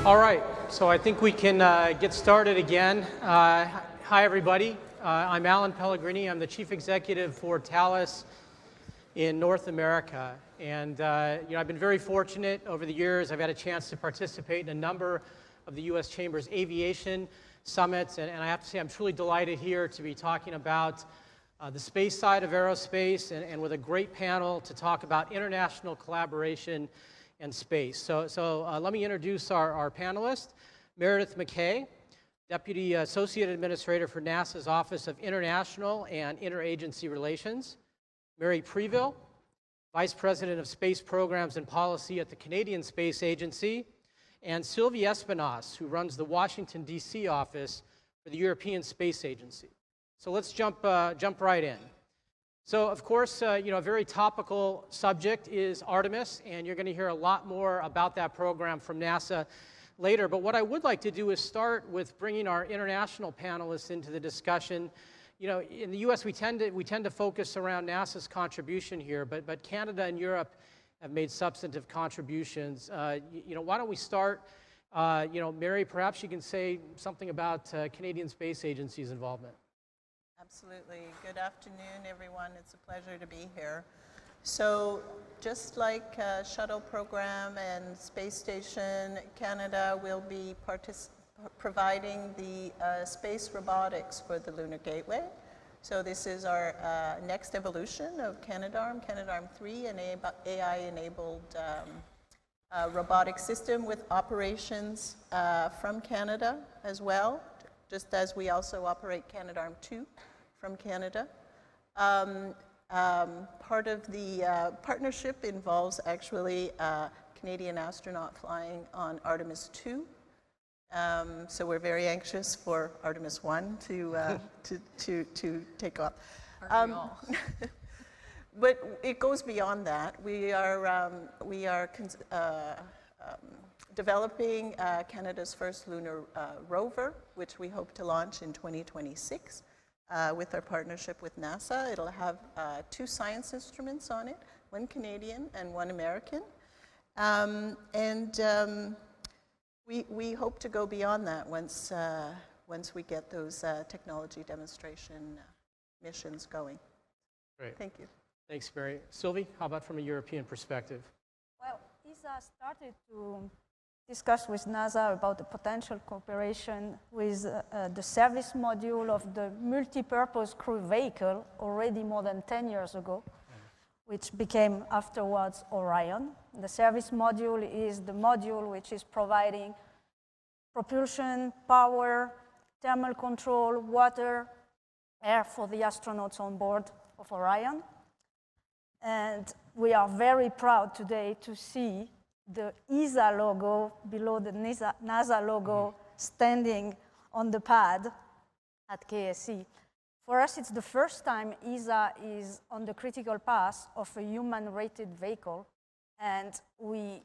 All right, so I think we can get started again. Hi, everybody. I'm Alan Pellegrini. I'm the Chief Executive for Thales in North America. And I've been very fortunate over the years. I've had a chance to participate in a number of the U.S. Chamber's aviation summits. And I have to say, I'm truly delighted here to be talking about the space side of aerospace and with a great panel to talk about international collaboration and space. So let me introduce our panelists. Meredith McKay, Deputy Associate Administrator for NASA's Office of International and Interagency Relations. Mary Preville, Vice President of Space Programs and Policy at the Canadian Space Agency. And Sylvie Espinosse, who runs the Washington, D.C. office for the European Space Agency. So let's jump right in. So, of course, a very topical subject is Artemis, and you're going to hear a lot more about that program from NASA later. But what I would like to do is start with bringing our international panelists into the discussion. In the U.S., we tend to focus around NASA's contribution here, but Canada and Europe have made substantive contributions. Why don't we start? Mary, perhaps you can say something about Canadian Space Agency's involvement. Absolutely. Good afternoon, everyone. It's a pleasure to be here. So just like shuttle program and space station, Canada will be providing the space robotics for the Lunar Gateway. So this is our next evolution of Canadarm, Canadarm3, an AI-enabled robotic system with operations from Canada as well, just as we also operate Canadarm2 from Canada. Part of the partnership involves actually a Canadian astronaut flying on Artemis 2. So we're very anxious for Artemis 1 to take off. But it goes beyond that. We are developing Canada's first lunar rover, which we hope to launch in 2026 with our partnership with NASA. It'll have 2 science instruments on it, one Canadian and one American. We hope to go beyond that once we get those technology demonstration missions going. Great. Thank you. Thanks, Mary. Sylvie, how about from a European perspective? Well, ESA started to discuss with NASA about the potential cooperation with the service module of the multi-purpose crew vehicle already more than 10 years ago, which became afterwards Orion. The service module is the module which is providing propulsion, power, thermal control, water, air for the astronauts on board of Orion. And we are very proud today to see the ESA logo below the NASA logo standing on the pad at KSC. For us, it's the first time ESA is on the critical path of a human-rated vehicle, and we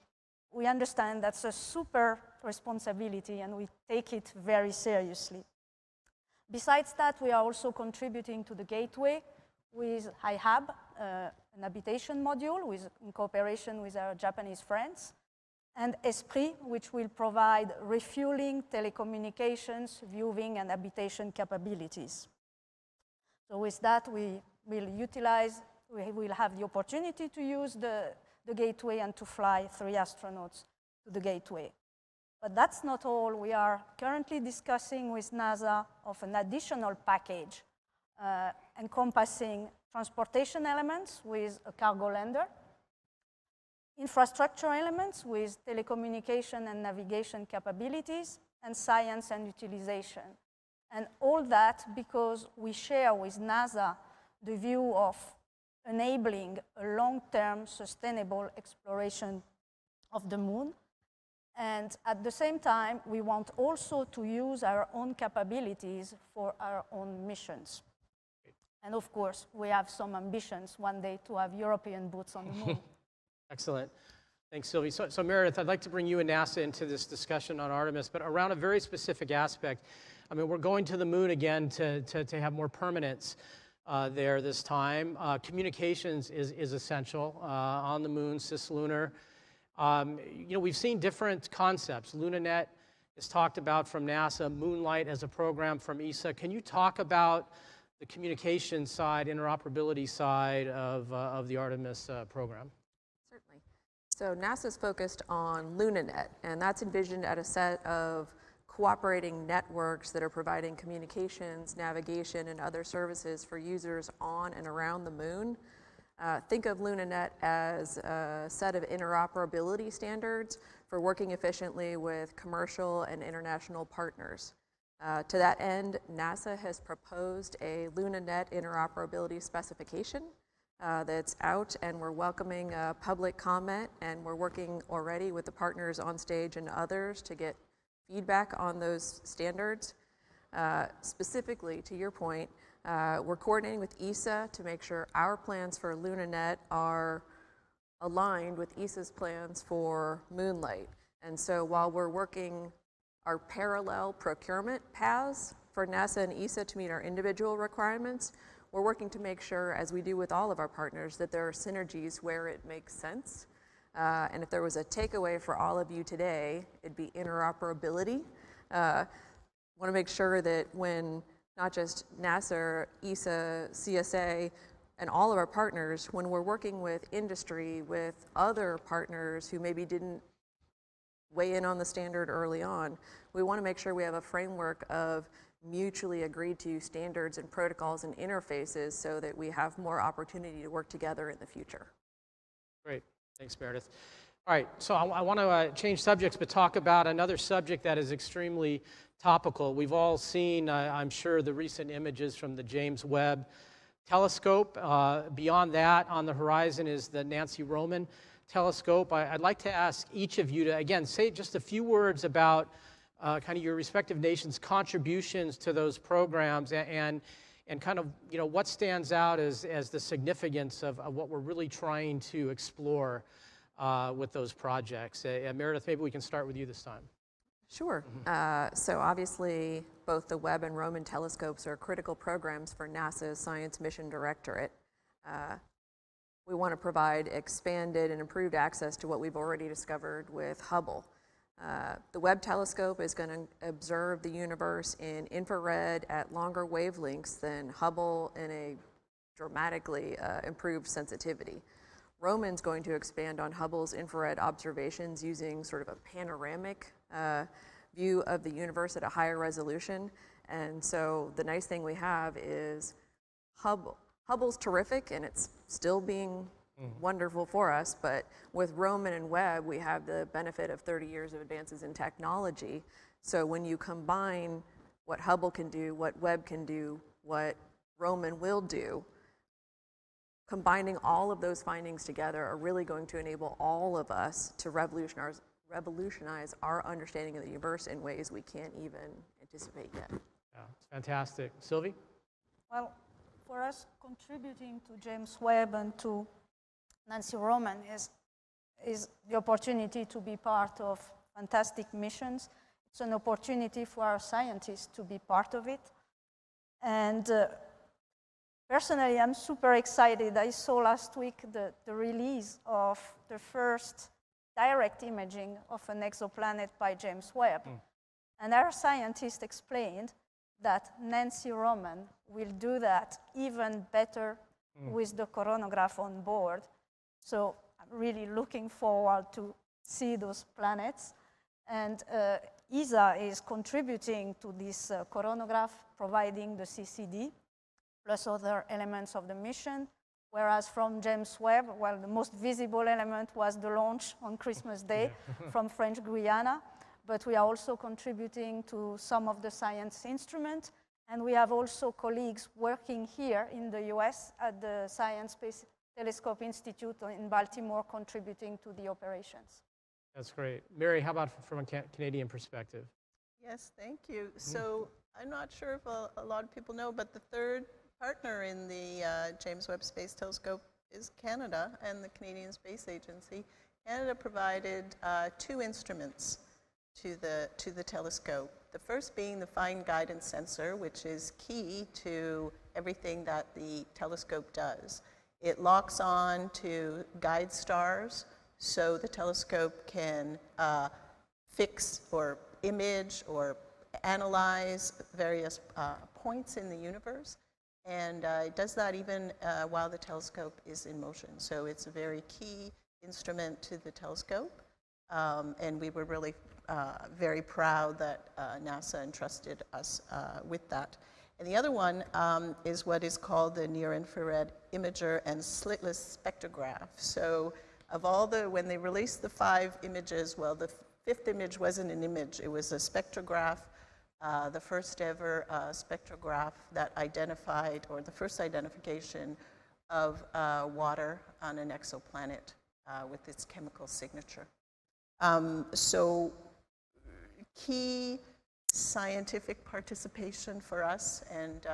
understand that's a super responsibility, and we take it very seriously. Besides that, we are also contributing to the gateway with HiHab, an habitation module in cooperation with our Japanese friends, and Esprit, which will provide refueling, telecommunications, viewing, and habitation capabilities. So with that, we will have the opportunity to use the gateway and to fly 3 astronauts to the gateway. But that's not all. We are currently discussing with NASA of an additional package encompassing transportation elements with a cargo lander, infrastructure elements with telecommunication and navigation capabilities, and science and utilization. And all that because we share with NASA the view of enabling a long-term sustainable exploration of the moon. And at the same time, we want also to use our own capabilities for our own missions. And of course, we have some ambitions one day to have European boots on the moon. Excellent. Thanks, Sylvie. So Meredith, I'd like to bring you and NASA into this discussion on Artemis, but around a very specific aspect. I mean, we're going to the moon again to have more permanence there this time. Communications is essential on the moon, cislunar. We've seen different concepts. Lunanet is talked about from NASA, Moonlight as a program from ESA. Can you talk about the communication side, interoperability side of the Artemis program? Certainly. So NASA's focused on Lunanet, and that's envisioned at a set of cooperating networks that are providing communications, navigation, and other services for users on and around the moon. Think of Lunanet as a set of interoperability standards for working efficiently with commercial and international partners. To that end, NASA has proposed a Lunanet interoperability specification that's out, and we're welcoming public comment, and we're working already with the partners on stage and others to get feedback on those standards. Specifically, to your point, we're coordinating with ESA to make sure our plans for Lunanet are aligned with ESA's plans for Moonlight. And so while we're working our parallel procurement paths for NASA and ESA to meet our individual requirements, we're working to make sure, as we do with all of our partners, that there are synergies where it makes sense. And if there was a takeaway for all of you today, it'd be interoperability. Want to make sure that when not just NASA, ESA, CSA, and all of our partners, when we're working with industry, with other partners who maybe didn't weigh in on the standard early on, we want to make sure we have a framework of mutually agreed to standards and protocols and interfaces so that we have more opportunity to work together in the future. Great. Thanks, Meredith. All right, so I want to change subjects, but talk about another subject that is extremely topical. We've all seen, I'm sure, the recent images from the James Webb Telescope. Beyond that, on the horizon is the Nancy Roman Telescope. I'd like to ask each of you to, again, say just a few words about kind of your respective nations' contributions to those programs and kind of, what stands out as the significance of what we're really trying to explore with those projects. Meredith, maybe we can start with you this time. Sure. So obviously, both the Webb and Roman telescopes are critical programs for NASA's Science Mission Directorate. We want to provide expanded and improved access to what we've already discovered with Hubble. The Webb telescope is going to observe the universe in infrared at longer wavelengths than Hubble in a dramatically improved sensitivity. Roman's going to expand on Hubble's infrared observations using sort of a panoramic view of the universe at a higher resolution. And so the nice thing we have is Hubble's terrific, and it's still being wonderful for us, but with Roman and Webb, we have the benefit of 30 years of advances in technology. So when you combine what Hubble can do, what Webb can do, what Roman will do, combining all of those findings together are really going to enable all of us to revolutionize our understanding of the universe in ways we can't even anticipate yet. Yeah, it's fantastic. Sylvie? Well, for us, contributing to James Webb and to Nancy Roman is the opportunity to be part of fantastic missions. It's an opportunity for our scientists to be part of it. And personally, I'm super excited. I saw last week the release of the first direct imaging of an exoplanet by James Webb. And our scientists explained that Nancy Roman will do that even better with the coronagraph on board. So I'm really looking forward to see those planets. And ESA is contributing to this coronagraph, providing the CCD, plus other elements of the mission. Whereas from James Webb, well, the most visible element was the launch on Christmas Day from French Guiana. But we are also contributing to some of the science instruments. And we have also colleagues working here in the US at the Science Space Telescope Institute in Baltimore, contributing to the operations. That's great. Mary, how about from a Canadian perspective? Yes, thank you. So I'm not sure if a lot of people know, but the third partner in the James Webb Space Telescope is Canada and the Canadian Space Agency. Canada provided 2 instruments to the telescope. The first being the fine guidance sensor, which is key to everything that the telescope does. It locks on to guide stars So the telescope can fix or image or analyze various points in the universe, and it does that even while the telescope is in motion. So it's a very key instrument to the telescope, and we were really very proud that NASA entrusted us with that. And the other one is what is called the near-infrared imager and slitless spectrograph. So of all when they released the 5 images, well, the 5th image wasn't an image, it was a spectrograph, the first ever spectrograph that identified, or the first identification of water on an exoplanet with its chemical signature. So key scientific participation for us, and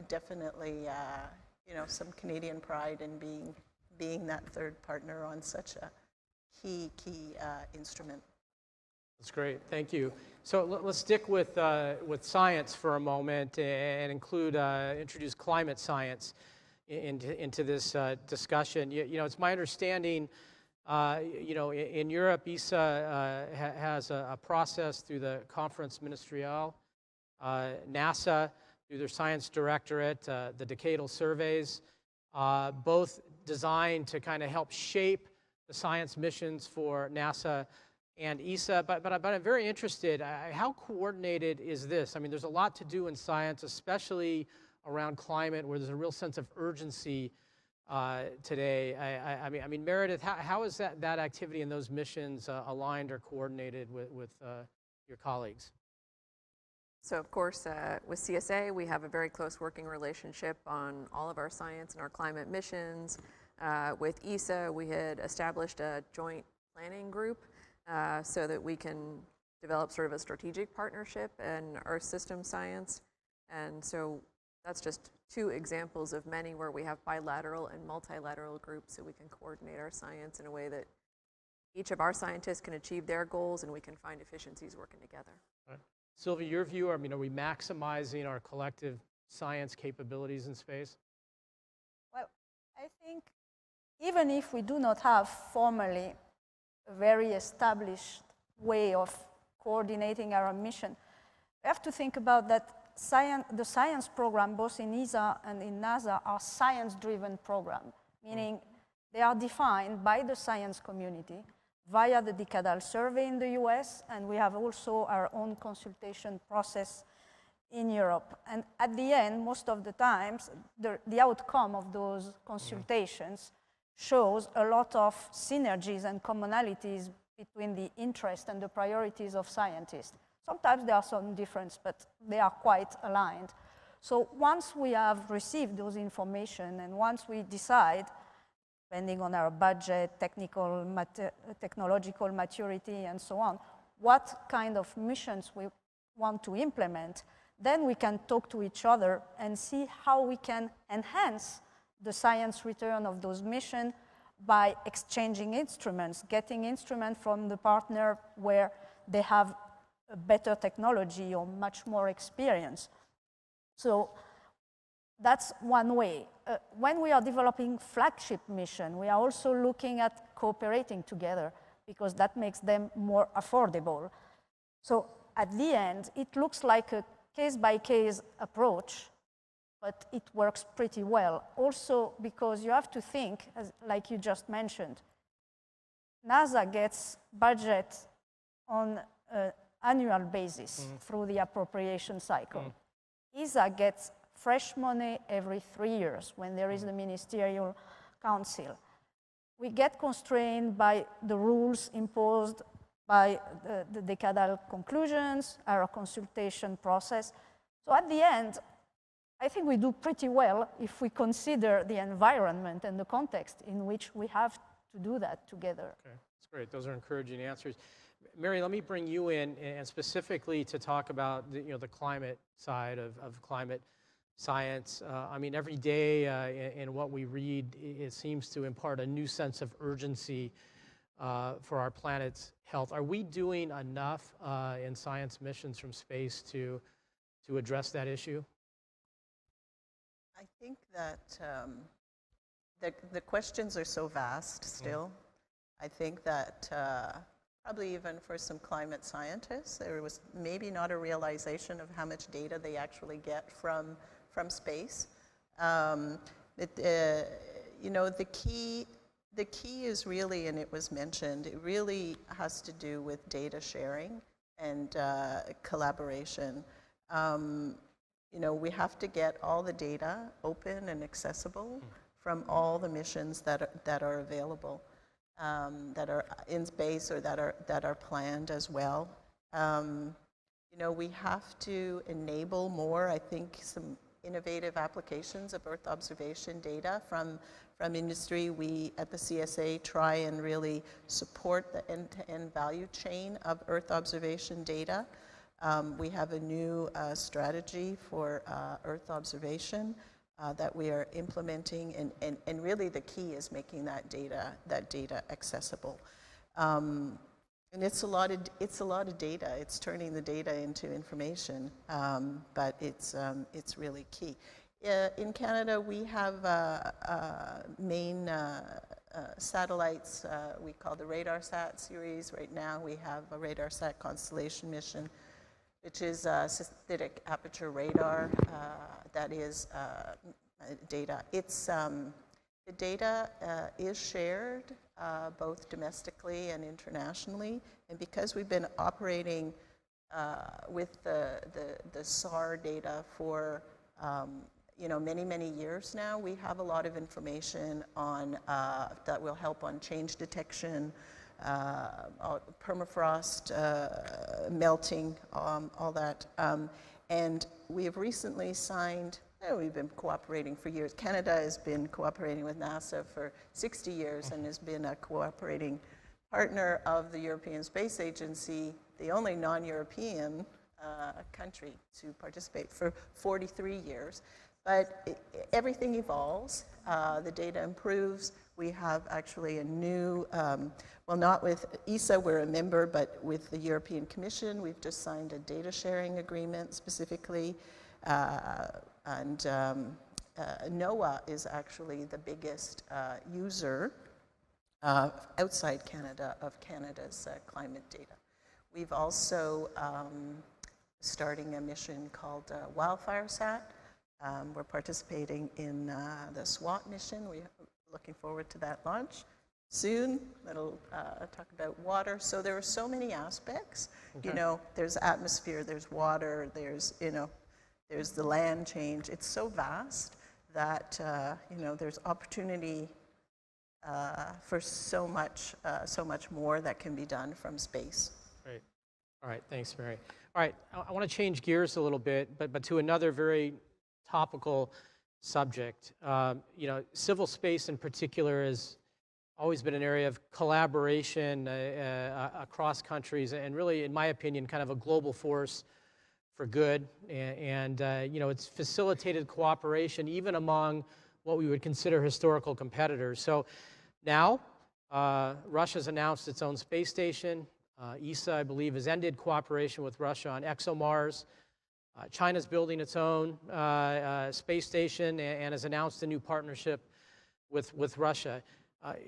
definitely some Canadian pride in being that third partner on such a key instrument. That's great, thank you. So let's stick with science for a moment and introduce climate science into this discussion. It's my understanding, in Europe, ESA has a process through the Conference Ministeriale, NASA through their science directorate, the decadal surveys, both designed to kind of help shape the science missions for NASA and ESA, but I'm very interested, how coordinated is this? I mean, there's a lot to do in science, especially around climate, where there's a real sense of urgency today. I mean, Meredith, how is that activity and those missions aligned or coordinated with your colleagues? So of course, with CSA, we have a very close working relationship on all of our science and our climate missions. With ESA, we had established a joint planning group so that we can develop sort of a strategic partnership in Earth system science. And so that's just 2 examples of many where we have bilateral and multilateral groups, so we can coordinate our science in a way that each of our scientists can achieve their goals and we can find efficiencies working together. Right. Sylvia, your view, I mean, are we maximizing our collective science capabilities in space? Well, I think even if we do not have formally a very established way of coordinating our mission, we have to think about that the science program, both in ESA and in NASA, are science-driven programs, meaning they are defined by the science community via the decadal survey in the US, and we have also our own consultation process in Europe. And at the end, most of the times, the outcome of those consultations shows a lot of synergies and commonalities between the interest and the priorities of scientists. Sometimes there are some differences, but they are quite aligned. So once we have received those information and once we decide, depending on our budget, technological maturity, and so on, what kind of missions we want to implement, then we can talk to each other and see how we can enhance the science return of those missions by exchanging instruments, getting instruments from the partner where they have a better technology or much more experience. So that's one way. When we are developing flagship mission, we are also looking at cooperating together because that makes them more affordable. So at the end, it looks like a case-by-case approach, but it works pretty well. Also because you have to think, like you just mentioned, NASA gets budget on an annual basis through the appropriation cycle. ESA gets fresh money every 3 years when there is the ministerial council. We get constrained by the rules imposed by the decadal conclusions, our consultation process. So at the end, I think we do pretty well if we consider the environment and the context in which we have to do that together. Okay, that's great. Those are encouraging answers. Mary, let me bring you in and specifically to talk about the climate side of climate science. I mean, every day in what we read, it seems to impart a new sense of urgency for our planet's health. Are we doing enough in science missions from space to address that issue? I think that the questions are so vast still. I think that probably even for some climate scientists, there was maybe not a realization of how much data they actually get from space. You know, the key is really, and it was mentioned, it really has to do with data sharing and collaboration. You know, we have to get all the data open and accessible from all the missions that are available, that are in space or that are planned as well. You know, we have to enable more, I think, some innovative applications of Earth observation data from industry. We at the CSA try and really support the end-to-end value chain of Earth observation data. We have a new strategy for Earth observation that we are implementing, and really the key is making that data accessible. And it's a lot of data. It's turning the data into information, but it's really key. In Canada, we have main satellites we call the RadarSat series. Right now, we have a RadarSat constellation mission, which is synthetic aperture radar. That is data. It's the data is shared both domestically and internationally, and because we've been operating with the SAR data for you know, many years now, we have a lot of information on that will help on change detection, permafrost, melting, all that. And we have recently signed, we've been cooperating for years. Canada has been cooperating with NASA for 60 years and has been a cooperating partner of the European Space Agency, the only non-European country to participate for 43 years. But everything evolves, the data improves. We have actually a new, well, not with ESA, we're a member, but with the European Commission, we've just signed a data sharing agreement specifically. And NOAA is actually the biggest user outside Canada of Canada's climate data. We've also starting a mission called WildfireSat. We're participating in the SWAT mission. We're looking forward to that launch soon. That'll talk about water. So there are so many aspects. Okay. You know, there's atmosphere, there's water, there's, you know, there's the land change. It's so vast that, you know, there's opportunity for so much more that can be done from space. Great. All right, thanks, Mary. All right, I want to change gears a little bit, but to another very topical subject. You know, civil space in particular has always been an area of collaboration across countries, and really, in my opinion, kind of a global force for good. And you know, it's facilitated cooperation even among what we would consider historical competitors. So now, Russia's announced its own space station. ESA, I believe, has ended cooperation with Russia on ExoMars. China's building its own space station and has announced a new partnership with Russia.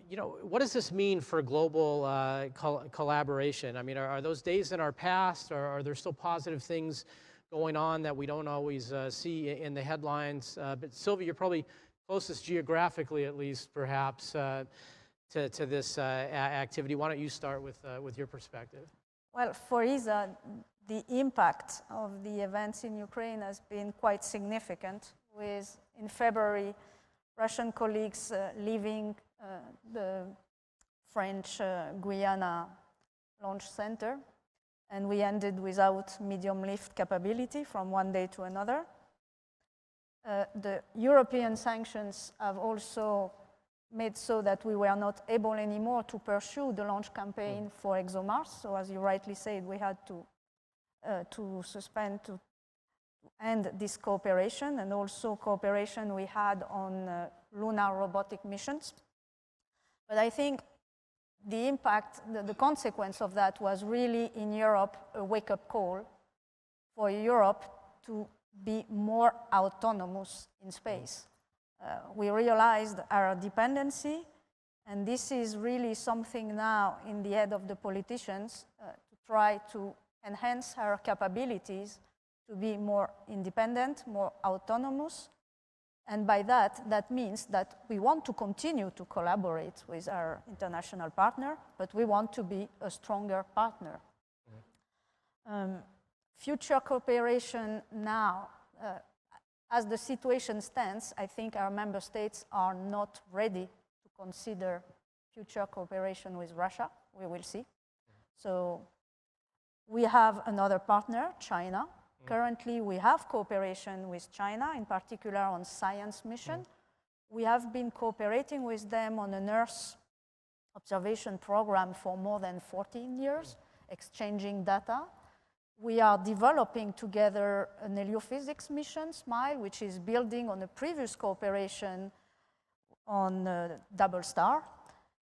You know, what does this mean for global collaboration? I mean, are those days in our past, or are there still positive things going on that we don't always see in the headlines? But Sylvia, you're probably closest geographically, at least, perhaps, to this activity. Why don't you start with your perspective? Well, for ESA, the impact of the events in Ukraine has been quite significant, with, in February, Russian colleagues leaving the French Guyana launch center, and we ended without medium lift capability from one day to another. The European sanctions have also made so that we were not able anymore to pursue the launch campaign for ExoMars. So as you rightly said, we had to suspend, to end this cooperation, and also cooperation we had on lunar robotic missions. But I think the impact, the consequence of that was really in Europe a wake-up call for Europe to be more autonomous in space. We realized our dependency And this is really something now in the head of the politicians to try to enhance our capabilities to be more independent, more autonomous. And by that, that means that we want to continue to collaborate with our international partner, but we want to be a stronger partner. Future cooperation now, as the situation stands, I think our member states are not ready to consider future cooperation with Russia. We will see. So we have another partner, China. Currently, we have cooperation with China, in particular on science mission. We have been cooperating with them on an Earth observation program for more than 14 years, exchanging data. We are developing together an heliophysics mission, SMILE, which is building on a previous cooperation on Double Star.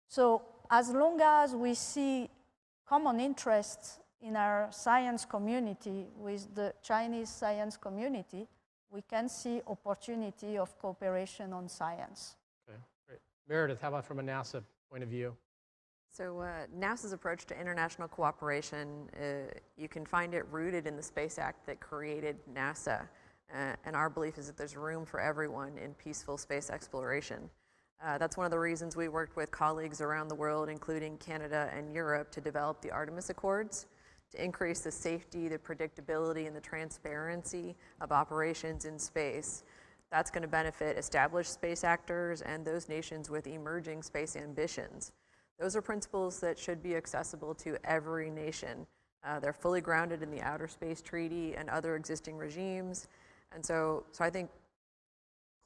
So as long as we see common interests in our science community with the Chinese science community, we can see opportunity of cooperation on science. Okay, great. Meredith, how about from a NASA point of view? So NASA's approach to international cooperation, you can find it rooted in the Space Act that created NASA. And our belief is that there's room for everyone in peaceful space exploration. That's one of the reasons we worked with colleagues around the world, including Canada and Europe, to develop the Artemis Accords, to increase the safety, the predictability, and the transparency of operations in space. That's going to benefit established space actors and those nations with emerging space ambitions. Those are principles that should be accessible to every nation. They're fully grounded in the Outer Space Treaty and other existing regimes. And so I think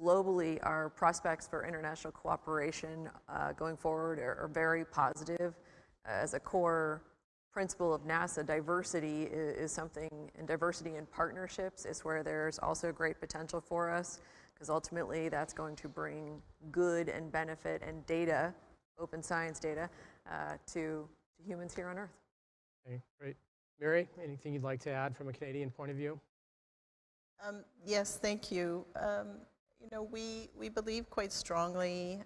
globally, our prospects for international cooperation going forward are very positive. As a core principle of NASA, diversity is something, and diversity in partnerships is where there's also great potential for us, because ultimately that's going to bring good and benefit and data, open science data, to humans here on Earth. Okay, great. Mary, anything you'd like to add from a Canadian point of view? Yes, thank you. You know, we believe quite strongly,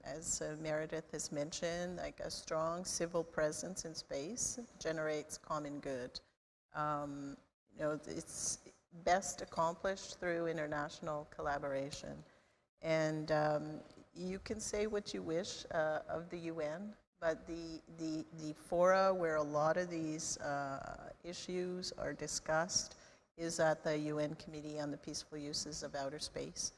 as Meredith has mentioned, like a strong civil presence in space generates common good. You know, it's best accomplished through international collaboration. And you can say what you wish of the UN, but the fora where a lot of these issues are discussed is at the UN Committee on the Peaceful Uses of Outer Space.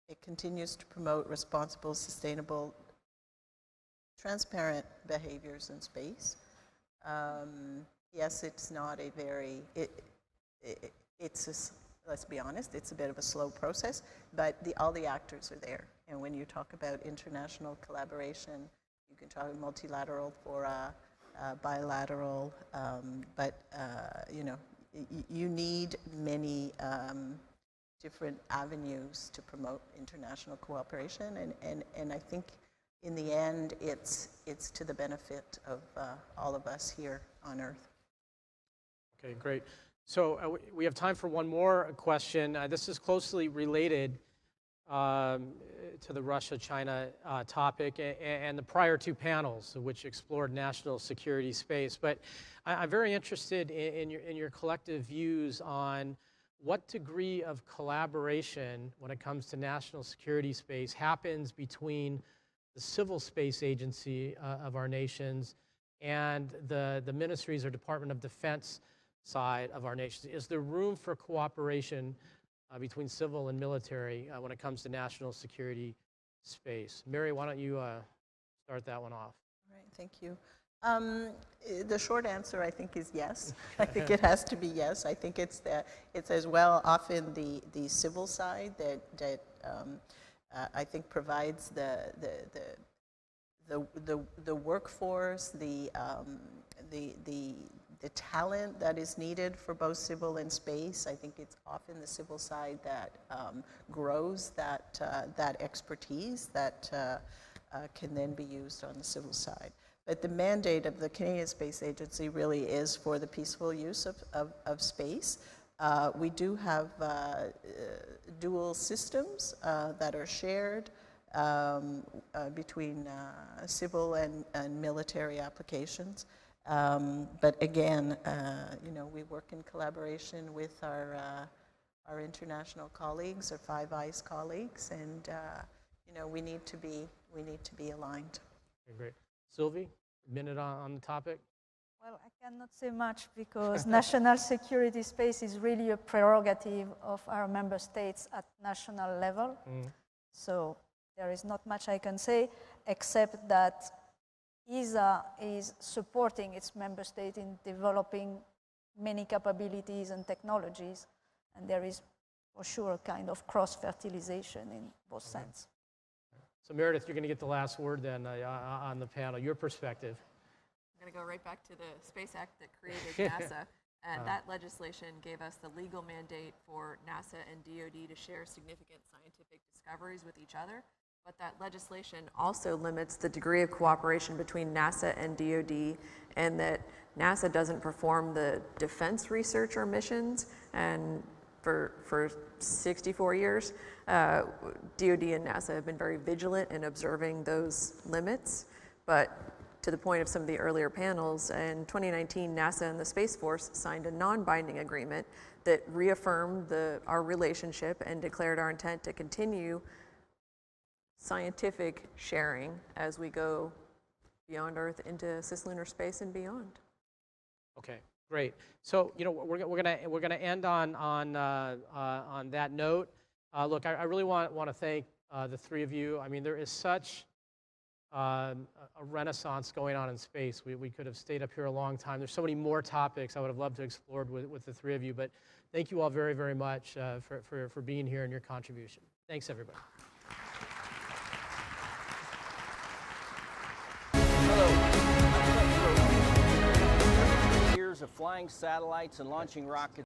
It continues to promote responsible, sustainable, transparent behaviors in space. Yes, it's not a very, let's be honest, it's a bit of a slow process, but all the actors are there. And when you talk about international collaboration, you can talk multilateral fora, bilateral, but you know, you need many different avenues to promote international cooperation, and I think in the end it's to the benefit of all of us here on Earth. Okay, great. So we have time for one more question. This is closely related to the Russia-China topic and the prior two panels, which explored national security space. But I'm very interested in your collective views on what degree of collaboration when it comes to national security space happens between the civil space agency of our nations and the ministries or Department of Defense side of our nations. Is there room for cooperation between civil and military when it comes to national security space? Mary, why don't you start that one off? All right, thank you. The short answer, I think, is yes. I think it has to be yes. I think it's as well often the civil side that I think provides the workforce, the talent that is needed for both civil and space. I think it's often the civil side that grows that expertise that can then be used on the civil side. But the mandate of the Canadian Space Agency really is for the peaceful use of space. We do have dual systems that are shared. between civil and military applications. But again, we work in collaboration with our international colleagues, our Five Eyes colleagues, and we need to be aligned. Okay, great. Sylvie, a minute on the topic. Well, I cannot say much because national security space is really a prerogative of our member states at national level. So there is not much I can say, except that ESA is supporting its member state in developing many capabilities and technologies, and there is for sure a kind of cross-fertilization in both sense. So Meredith, you're going to get the last word then on the panel. Your perspective. I'm going to go right back to the Space Act that created NASA, and that legislation gave us the legal mandate for NASA and DoD to share significant scientific discoveries with each other. But that legislation also limits the degree of cooperation between NASA and DoD, and that NASA doesn't perform the defense research or missions. And for 64 years, DoD and NASA have been very vigilant in observing those limits. But to the point of some of the earlier panels, in 2019, NASA and the Space Force signed a non-binding agreement that reaffirmed our relationship and declared our intent to continue scientific sharing as we go beyond Earth into cislunar space and beyond. Okay, great. So we're gonna end on that note. Look, I really want to thank the three of you. I mean, there is such a renaissance going on in space. We could have stayed up here a long time. There's so many more topics I would have loved to explore with the three of you. But thank you all very, very much for being here and your contribution. Thanks, everybody. Years of flying satellites and launching rockets.